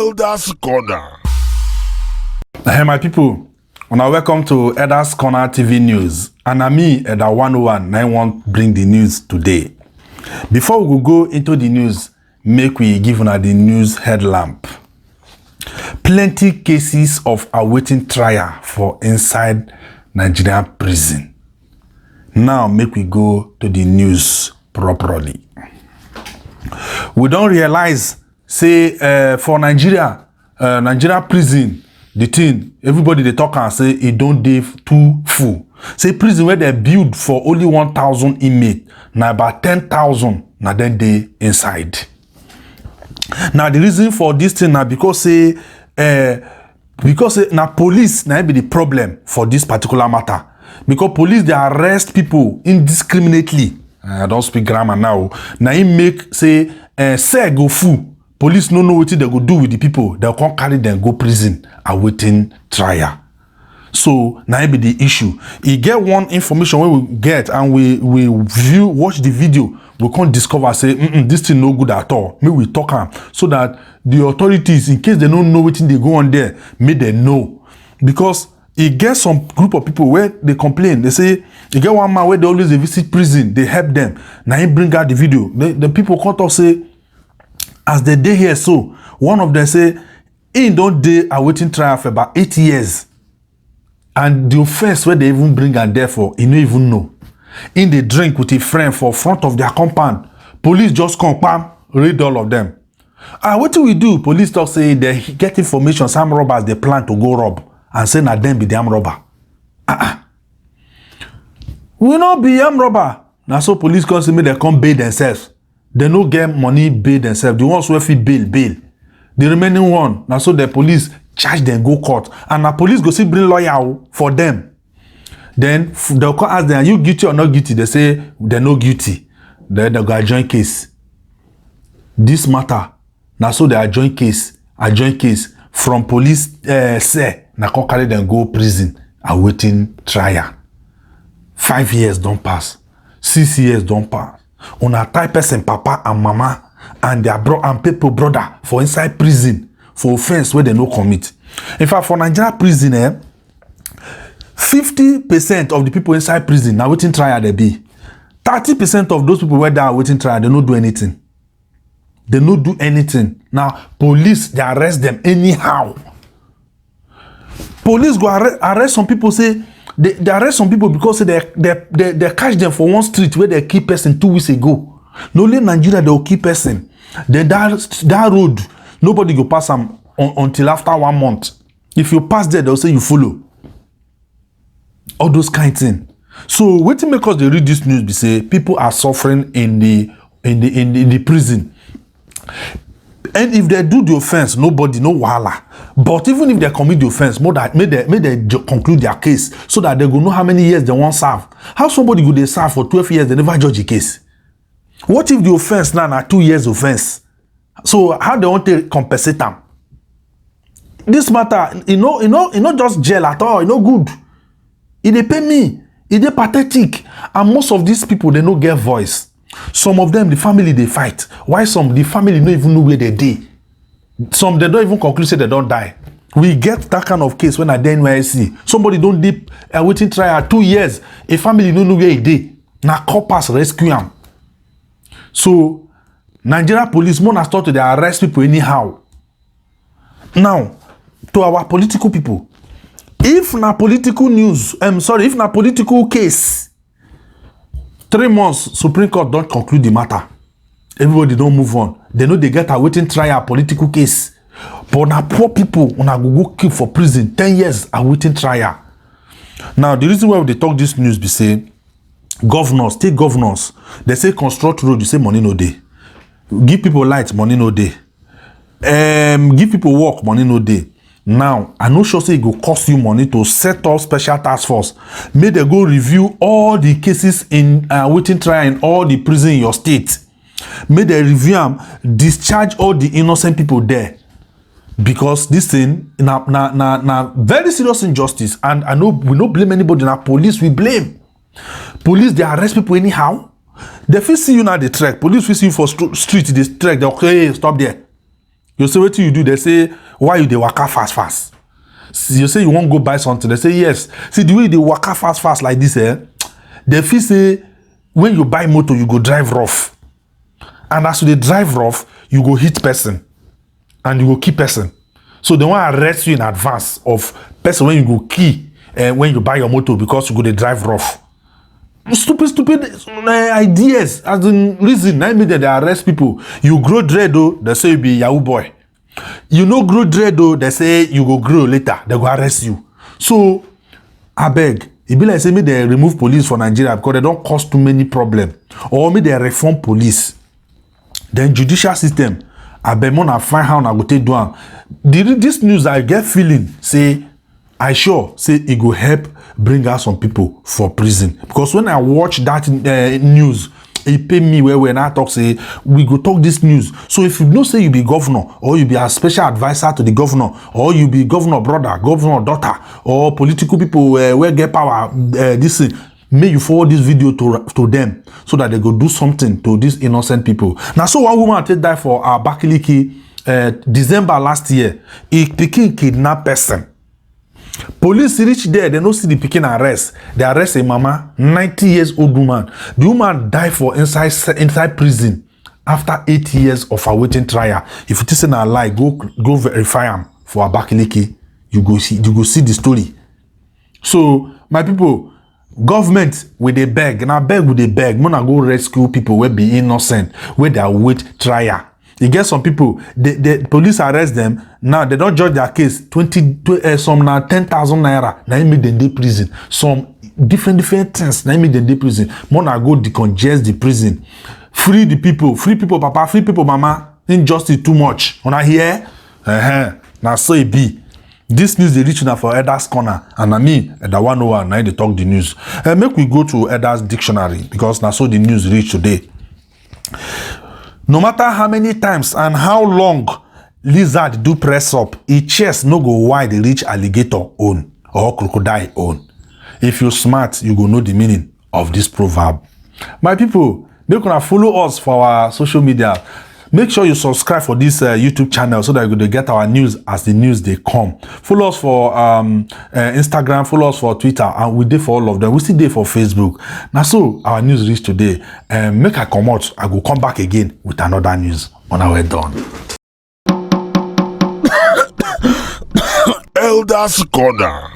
Elders Corner. Hey my people, welcome to Elders Corner TV News. And I'm me, Elder 101, and I want to bring the news today. Before we go into the news, make we give una the news headlamp. Plenty cases of awaiting trial for inside Nigerian prison. Now make we go to the news properly. We don't realize, say, for Nigeria prison, the thing, everybody they talk and say it don't dey too full. Say prison where they build for only 1,000 inmates, now about 10,000 now then they inside. Now the reason for this thing now because now police now be the problem for this particular matter. Because police they arrest people indiscriminately. I don't speak grammar now. Now it make say go full. Police no know what they go do with the people. They'll come carry them go prison awaiting trial. So now it be the issue. You get one information when we get and we watch the video, we can't discover say this thing no good at all. Maybe we talk so that the authorities, in case they don't know what they go on there, may they know. Because it gets some group of people where they complain. They say you get one man where they always visit prison, they help them. Now he bring out the video. The people come to say, as they day here, so one of them say, in don't they awaiting trial for about 8 years. And the offense where they even bring and therefore, you don't even know. In the drink with a friend for front of their compound, police just come, bam, raid all of them. What do we do? Police talk say they get information, some robbers they plan to go rob and say na them be the armed robber. We not be armed robber. Now so police come say me they come bail themselves. They no get money bail themselves. The ones who fit bail. The remaining one, now so the police charge them go court. And the police go see bring lawyer for them. Then they'll come ask them, are you guilty or not guilty? They say they're not guilty. Then they go adjourn case. This matter, now so they adjourn case from police say now come carry them go prison awaiting trial. 5 years don't pass. 6 years don't pass. On a type person, papa and mama and their people brother for inside prison for offense where they no commit. In fact, for Nigeria prison, 50% of the people inside prison now waiting trial they be. 30% of those people where they are waiting trial, they don't do anything. They don't do anything. Now, police, they arrest them anyhow. Police go arrest some people, say, they arrest some people because they catch them for one street where they keep person 2 weeks ago. No only in Nigeria, they will keep person. Then that road, nobody go pass them until after 1 month. If you pass there, they'll say you follow. All those kind of things. So, what to make us they read this news, be say people are suffering in the prison. And if they do the offense, nobody, no wahala. But even if they commit the offense, may they conclude their case so that they go know how many years they want serve. How somebody go they serve for 12 years, they never judge the case? What if the offense now 2 years offense? So how they want to compensate them? This matter, not just jail at all, no good. They pay me, they pathetic. And most of these people, they no get voice. Some of them, the family, they fight. Why some, the family don't even know where they dey. Some, they don't even conclude say they don't die. We get that kind of case when I dey NYSC. Somebody don't deep waiting trial 2 years. A family don't know where he dey. Now coppers rescue him. So, Nigeria police more start to they arrest people anyhow. Now, to our political people, if na political news, if na political case, 3 months, Supreme Court don't conclude the matter. Everybody don't move on. They know they get a waiting trial political case. But now poor people, when I go keep for prison, 10 years awaiting trial. Now, the reason why they talk this news be say, governors, state governors, they say construct road, you say money no day. Give people light, money no day. Give people work, money no day. Now, I know sure say it will cost you money to set up special task force. May they go review all the cases in waiting trial in all the prison in your state. May they review them, discharge all the innocent people there. Because this thing, na very serious injustice. And I know we don't blame anybody. Now police, we blame. Police, they arrest people anyhow. They feel see you now, they track. Police will see you for street, they track. They okay, stop there. You say what you do, they say, why you dey waka fast? See, you say you won't go buy something, they say yes. See, the way you dey waka fast like this, they feel say, when you buy motor, you go drive rough. And as you dey drive rough, you go hit person. And you go kill person. So they want to arrest you in advance of person when you go kill when you buy your motor because you go dey drive rough. Stupid ideas as in reason. I mean that they arrest people. You grow dread though, they say you be Yahoo boy. You no grow dread though, they say you go grow later. They go arrest you. So I beg, it be like say me they remove police for Nigeria because they don't cause too many problems. Or me they reform police. Then judicial system. I beg more na find how I go take do am. This news I get feeling say I sure say it go help bring out some people for prison. Because when I watch that news, it pay me where when I talk say we go talk this news. So if you know say you be governor or you be a special advisor to the governor or you be governor brother, governor daughter or political people where get power this thing, may you forward this video to them so that they go do something to these innocent people. Now so one woman take die for Abakaliki December last year. A pikin kidnap person. Police reach there, they no see the pikin arrest. They arrest a mama, 90 years old woman. The woman died for inside prison after 8 years of awaiting trial. If you say na lie, go verify am for Abakaliki. You go see the story. So my people, government with a beg, now beg with a beg. Mona go rescue people where be innocent, where they await trial. You get some people, the police arrest them. Now they don't judge their case. Some now 10,000 naira. Now make them dey prison. Some different things. Now make them dey prison. Mona go decongest the prison. Free the people. Free people, papa. Free people, mama. Injustice too much. Una hear? Now so it be. This news they reach now for Elders Corner. And I mean, the 101, now they talk the news. Make we go to Elders Dictionary. Because now so the news reach today. No matter how many times and how long lizard do press up, its chest no go wide reach alligator own or crocodile own. If you smart, you go know the meaning of this proverb. My people, make una follow us for our social media. Make sure you subscribe for this YouTube channel so that you go get our news as the news they come. Follow us for Instagram, follow us for Twitter, and we dey for all of them. We still dey for Facebook. Now so our news reach today. Make I come out, I go come back again with another news on our way done. Elders Corner.